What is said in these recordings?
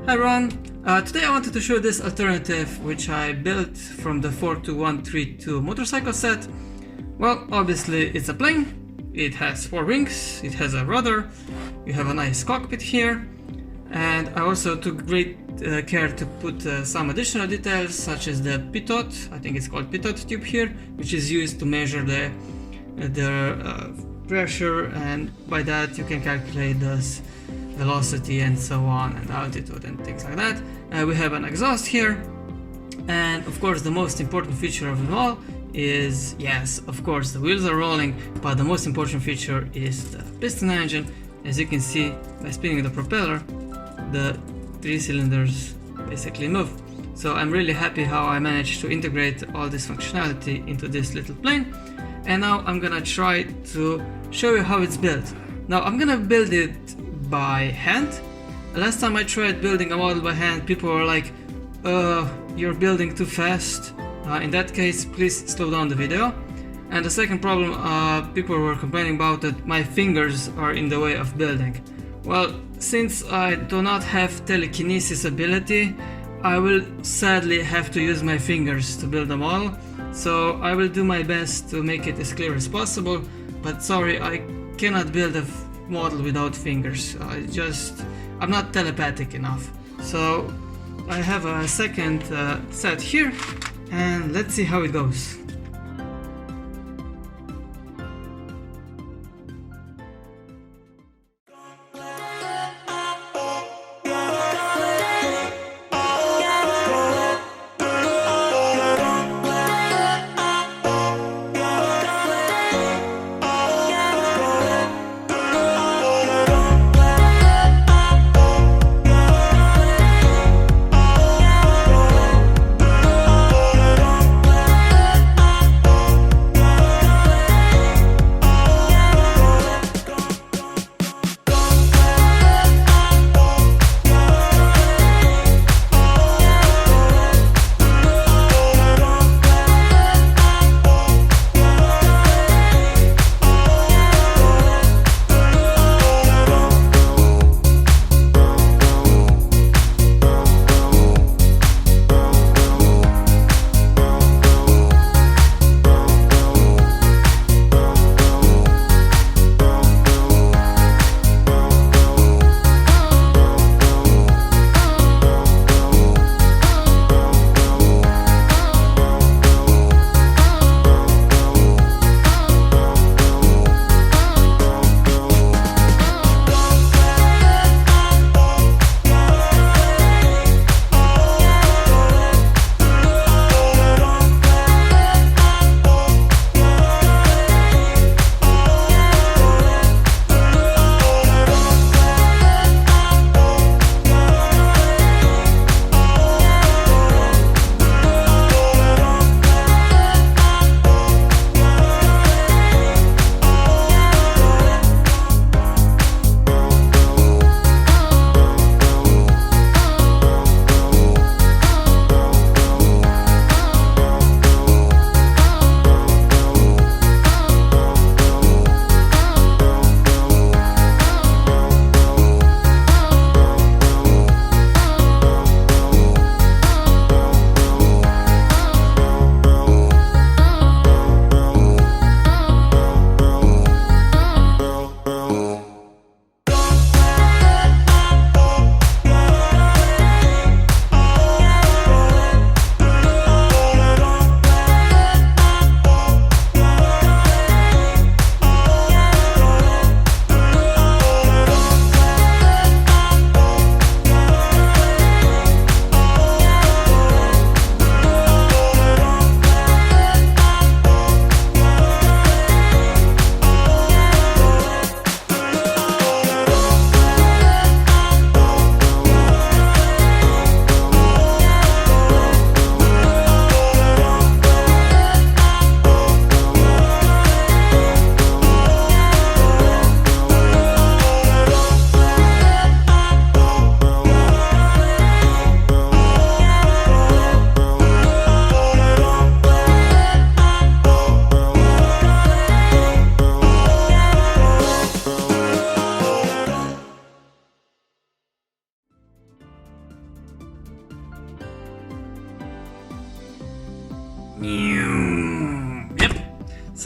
Hi everyone, today I wanted to show this alternative which I built from the 42132 motorcycle set. Well, obviously it's a plane, it has 4 wings, it has a rudder, you have a nice cockpit here, and I also took great care to put some additional details such as the pitot, I think it's called pitot tube here, which is used to measure the pressure, and by that you can calculate the velocity and so on, and altitude and things like that. We have an exhaust here, and of course the most important feature of them all is, yes, of course the wheels are rolling, but the most important feature is the piston engine. As you can see by spinning the propeller, the 3 cylinders basically move. So I'm really happy how I managed to integrate all this functionality into this little plane, and now I'm gonna try to show you how it's built. Now I'm gonna build it by hand. Last time I tried building a model by hand, people were like, you're building too fast. In that case, please slow down the video. And the second problem people were complaining about, that my fingers are in the way of building. Well, since I do not have telekinesis ability, I will sadly have to use my fingers to build a model. So I will do my best to make it as clear as possible, but sorry, I cannot build a model without fingers. I'm not telepathic enough. So I have a second set here, and let's see how it goes.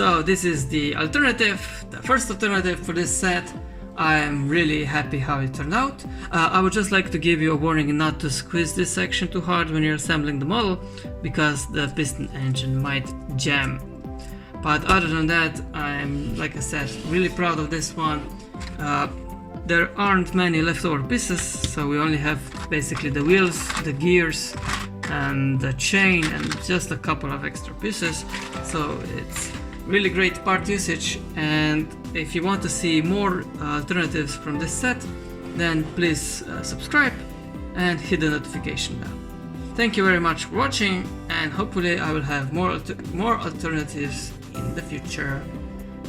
So this is the alternative, the first alternative for this set. I am really happy how it turned out. I would just like to give you a warning not to squeeze this section too hard when you're assembling the model, because the piston engine might jam. But other than that, I'm, like I said, really proud of this one. There aren't many leftover pieces, so we only have basically the wheels, the gears, and the chain, and just a couple of extra pieces. So it's really great part usage, and if you want to see more alternatives from this set, then please subscribe and hit the notification bell. Thank you very much for watching, and hopefully I will have more alternatives in the future.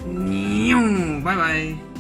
Bye bye!